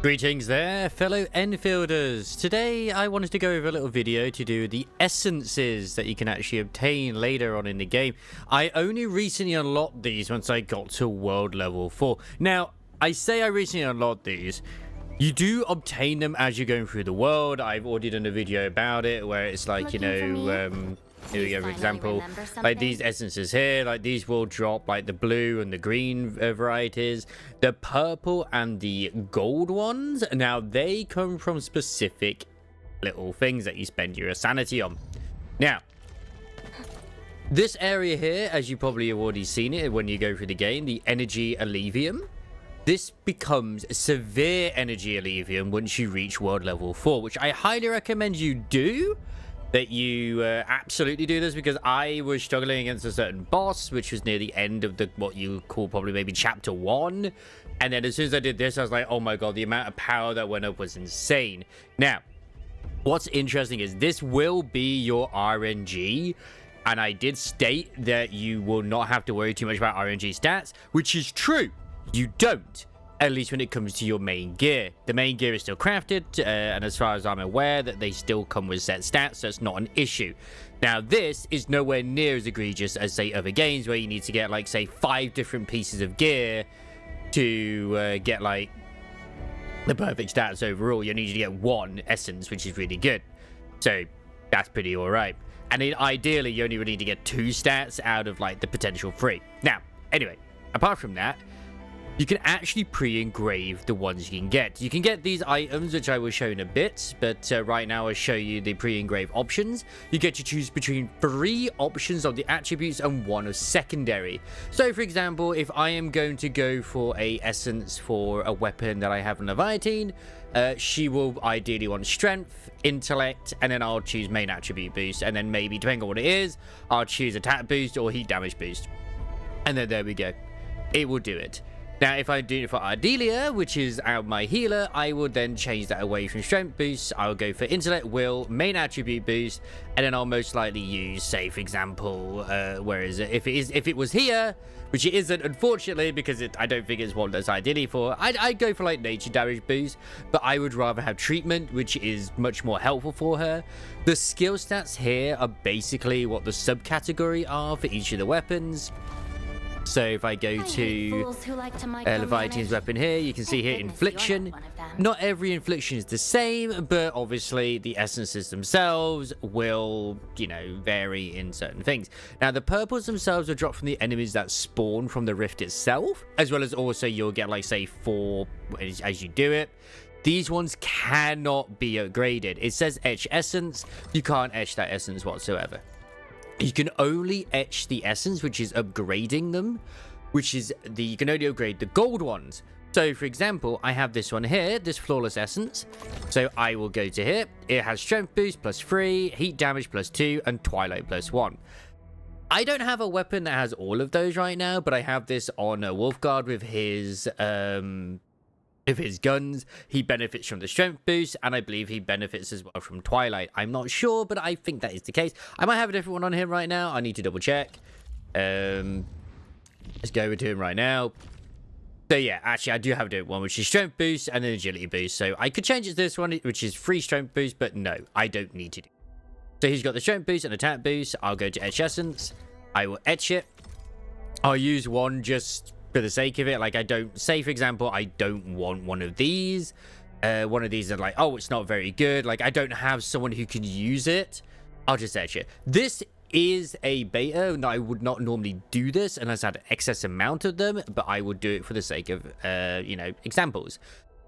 Greetings there, fellow Enfielders. Today I wanted to go over a little video to do the essences that you can actually obtain later on in the game. I only recently unlocked these once I got to world level 4. Now, I say I recently unlocked these. You do obtain them as you're going through the world. I've already done a video about it where it's like, here we go, for example, like these essences here, like these will drop like the blue and the green varieties. The purple and the gold ones, now they come from specific little things that you spend your sanity on. Now, this area here, as you probably have already seen it when you go through the game, the energy allevium. This becomes severe energy allevium once you reach world level 4, which I highly recommend you do. That you absolutely do this, because I was struggling against a certain boss, which was near the end of the what you call probably maybe chapter 1. And then as soon as I did this, I was like, oh my god, the amount of power that went up was insane. Now, what's interesting is this will be your RNG. And I did state that you will not have to worry too much about RNG stats, which is true. You don't. At least when it comes to your main gear. The main gear is still crafted, and as far as I'm aware, that they still come with set stats, so it's not an issue. Now, this is nowhere near as egregious as, say, other games where you need to get, like, say, 5 different pieces of gear to get, like, the perfect stats overall. You need to get 1 essence, which is really good. So, that's pretty alright. And then, ideally, you only really need to get 2 stats out of, like, the potential 3. Now, anyway, apart from that, you can actually pre-engrave the ones you can get. You can get these items, which I will show in a bit, but right now I'll show you the pre-engrave options. You get to choose between 3 options of the attributes and 1 of secondary. So, for example, if I am going to go for a essence for a weapon that I have in Leviathan, she will ideally want strength, intellect, and then I'll choose main attribute boost, and then maybe, depending on what it is, I'll choose attack boost or heat damage boost. And then there we go. It will do it. Now, if I do it for Ardelia, which is my healer, I will then change that away from strength boost. I'll go for intellect, will, main attribute boost, and then I'll most likely use, say, for example, where is it? If it was here, which it isn't, unfortunately, because I don't think it's one that's ideally for. I'd go for like nature damage boost, but I would rather have treatment, which is much more helpful for her. The skill stats here are basically what the subcategory are for each of the weapons. So if I go to Leviathan's weapon here, you can see here infliction. Not every infliction is the same, but obviously the essences themselves will, vary in certain things. Now, the purples themselves are dropped from the enemies that spawn from the rift itself, as well as also you'll get, like, say, 4 as you do it. These ones cannot be upgraded. It says etch essence. You can't etch that essence whatsoever. You can only etch the essence, which is upgrading them, which is you can only upgrade the gold ones. So, for example, I have this one here, this flawless essence. So I will go to here. It has strength boost +3, heat damage +2, and twilight +1. I don't have a weapon that has all of those right now, but I have this on Wolfguard with his guns. He benefits from the strength boost, and I believe he benefits as well from twilight. I'm not sure, but I think that is the case. I might have a different one on him right now. I need to double check. Let's go over to him right now. So yeah, actually I do have a different one, which is strength boost and then agility boost. So I could change it to this one, which is free strength boost, but no, I don't need to do. So he's got the strength boost and attack boost. I'll go to etch essence. I will etch it. I'll use one just for the sake of it. Like, I don't, say for example, I don't want one of these. One of these are like, oh, it's not very good. Like, I don't have someone who can use it. I'll just etch it. This is a beta, and I would not normally do this unless I had an excess amount of them, but I would do it for the sake of, examples.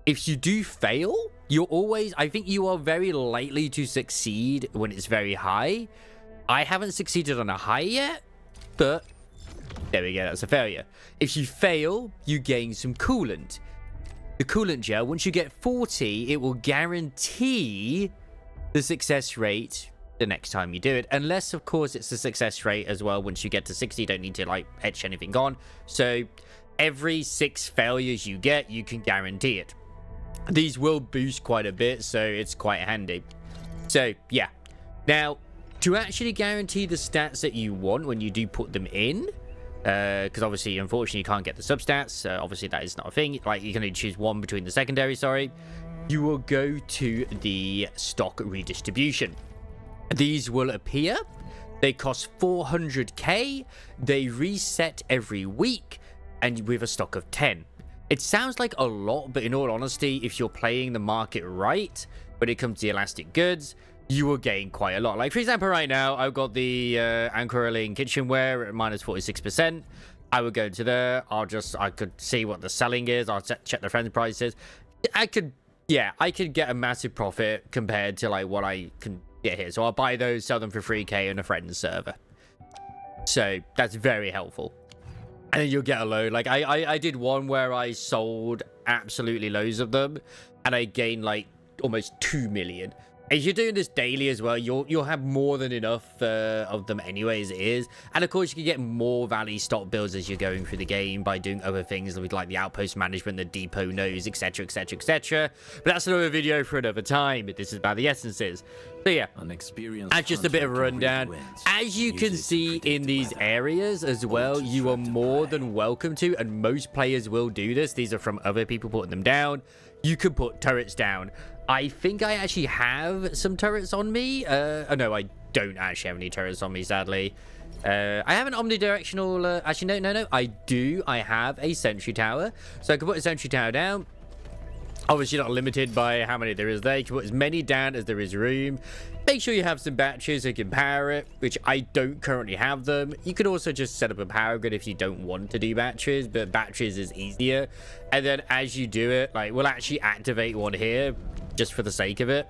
If you do fail, I think you are very likely to succeed when it's very high. I haven't succeeded on a high yet, but there we go, that's a failure. If you fail, you gain some coolant. The coolant gel, once you get 40, it will guarantee the success rate the next time you do it. Unless, of course, it's a success rate as well. Once you get to 60, you don't need to, like, etch anything on. So every 6 failures you get, you can guarantee it. These will boost quite a bit, so it's quite handy. So, yeah. Now, to actually guarantee the stats that you want when you do put them in, because obviously, unfortunately, you can't get the substats. Obviously, that is not a thing. Like, you can only choose one between the secondary, sorry. You will go to the stock redistribution. These will appear. They cost 400k. They reset every week, and with a stock of 10. It sounds like a lot, but in all honesty, if you're playing the market right, when it comes to the elastic goods, you will gain quite a lot. Like, for example, right now, I've got the Anchoraling kitchenware at minus 46%. I would go to there. I could see what the selling is. I'll check the friends prices. I could get a massive profit compared to like what I can get here. So I'll buy those, sell them for 3k on a friend's server. So that's very helpful. And then you'll get a load. Like I did one where I sold absolutely loads of them, and I gained like almost 2 million. If you're doing this daily as well, you'll have more than enough of them anyway as it is. And of course, you can get more Valley stock builds as you're going through the game by doing other things with like the outpost management, the depot nodes, etc, etc, etc. But that's another video for another time. This is about the essences. So yeah, and just a bit of a rundown. As you can see in these areas as well, you are more than welcome to, and most players will do this. These are from other people putting them down. You can put turrets down. I think I actually have some turrets on me. Oh no, I don't actually have any turrets on me, sadly. I have an omnidirectional... actually, no. I do. I have a sentry tower. So I can put a sentry tower down. Obviously not limited by how many there is there. You can put as many down as there is room. Make sure you have some batteries so you can power it, which I don't currently have them. You could also just set up a power grid if you don't want to do batteries, but batteries is easier. And then as you do it, like, we'll actually activate one here just for the sake of it.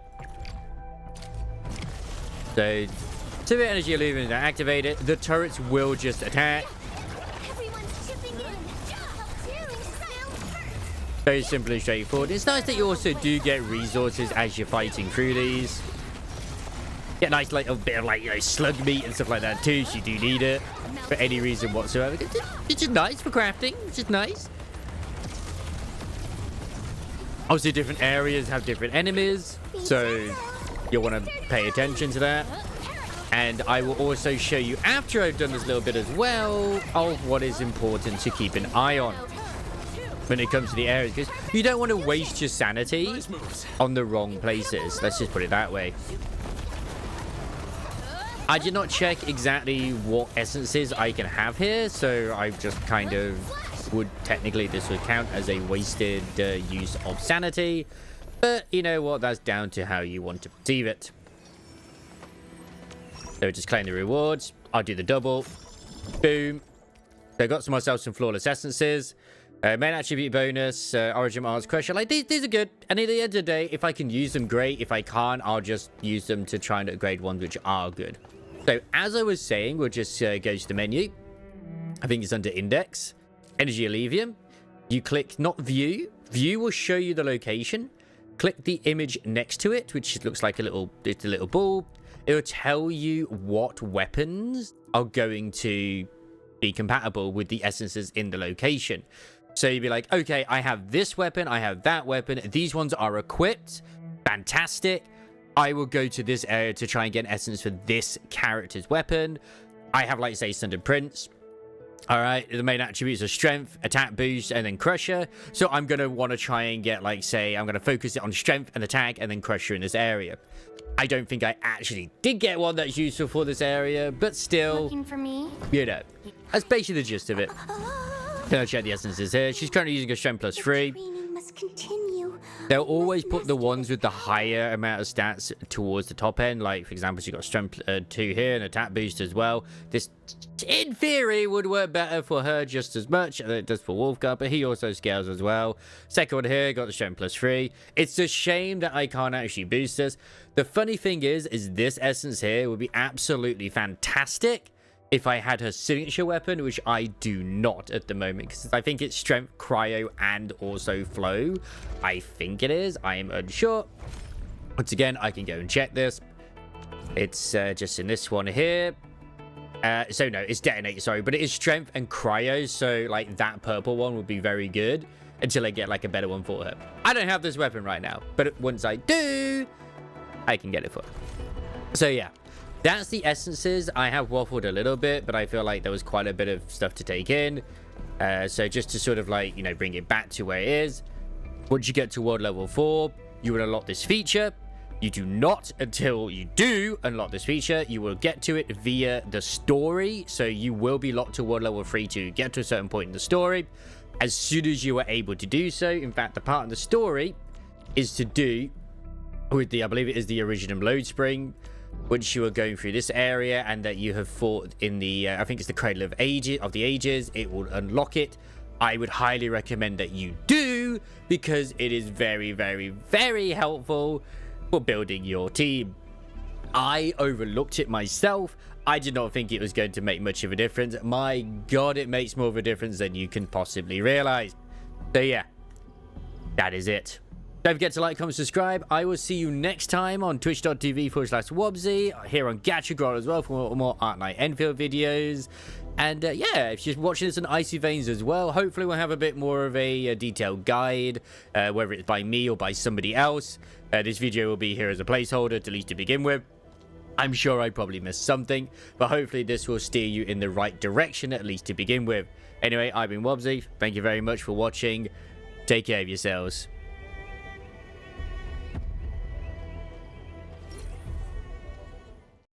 So, 2 energy illumination to activate it. The turrets will just attack. Very simple and straightforward. It's nice that you also do get resources as you're fighting through these. Get nice like a bit of like, you know, slug meat and stuff like that too, so you do need it for any reason whatsoever. It's just nice for crafting. It's just nice. Obviously, different areas have different enemies, so you'll want to pay attention to that. And I will also show you, after I've done this little bit as well, of what is important to keep an eye on when it comes to the areas, because you don't want to waste your sanity on the wrong places. Let's just put it that way. I did not check exactly what essences I can have here, so I just kind of technically this would count as a wasted use of sanity, but you know what, that's down to how you want to perceive it. So just claim the rewards. I'll do the double. Boom. So I got myself some flawless essences. Main attribute bonus, origin Mars Crusher. Like, these are good. And at the end of the day, if I can use them, great. If I can't, I'll just use them to try and upgrade ones which are good. So, as I was saying, we'll just go to the menu. I think it's under Index. Energy Allevium. You click not View. View will show you the location. Click the image next to it, which looks like it's a little ball. It will tell you what weapons are going to be compatible with the essences in the location. So you'd be like, okay, I have this weapon, I have that weapon. These ones are equipped. Fantastic. I will go to this area to try and get an essence for this character's weapon. I have, like, say, Sundered Prince. All right, the main attributes are Strength, Attack Boost, and then Crusher. So I'm going to want to try and get, like, say, I'm going to focus it on Strength and Attack and then Crusher in this area. I don't think I actually did get one that's useful for this area, but still, looking for me? You know, that's basically the gist of it. Can I check the essences here? She's currently using a Strength plus 3. Must continue. They'll always put the ones with the higher amount of stats towards the top end. Like, for example, she's got Strength 2 here and Attack Boost as well. This, in theory, would work better for her just as much as it does for Wolfguard, but he also scales as well. Second one here, got the Strength plus 3. It's a shame that I can't actually boost this. The funny thing is this essence here would be absolutely fantastic if I had her signature weapon, which I do not at the moment, because I think it's Strength, Cryo, and also Flow. I think it is. I am unsure. Once again, I can go and check this. It's just in this one here. So no, it's Detonate, sorry, but it is Strength and Cryo, so like that purple one would be very good until I get like a better one for her. I don't have this weapon right now, but once I do, I can get it for her. So yeah. that's the essences. I have waffled a little bit, but I feel like there was quite a bit of stuff to take in. So just to sort of like, you know, bring it back to where it is. Once you get to world level 4, you will unlock this feature. You do not until you do unlock this feature. You will get to it via the story. So you will be locked to world level 3 to get to a certain point in the story. As soon as you are able to do so. In fact, the part of the story is to do with the, I believe it is the original load spring. Once you are going through this area and that you have fought in the, I think it's the Cradle of the Ages, it will unlock it. I would highly recommend that you do, because it is very, very, very helpful for building your team. I overlooked it myself. I did not think it was going to make much of a difference. My God, it makes more of a difference than you can possibly realize. So yeah, that is it. Don't forget to like, comment, subscribe. I will see you next time on twitch.tv/Wobsy, here on Gacha as well for more Arknight Endfield videos. And yeah, if you're watching this on Icy Veins as well, hopefully we'll have a bit more of a detailed guide, whether it's by me or by somebody else. This video will be here as a placeholder, at least to begin with. I'm sure I probably missed something, but hopefully this will steer you in the right direction, at least to begin with. Anyway, I've been Wobsy. Thank you very much for watching. Take care of yourselves.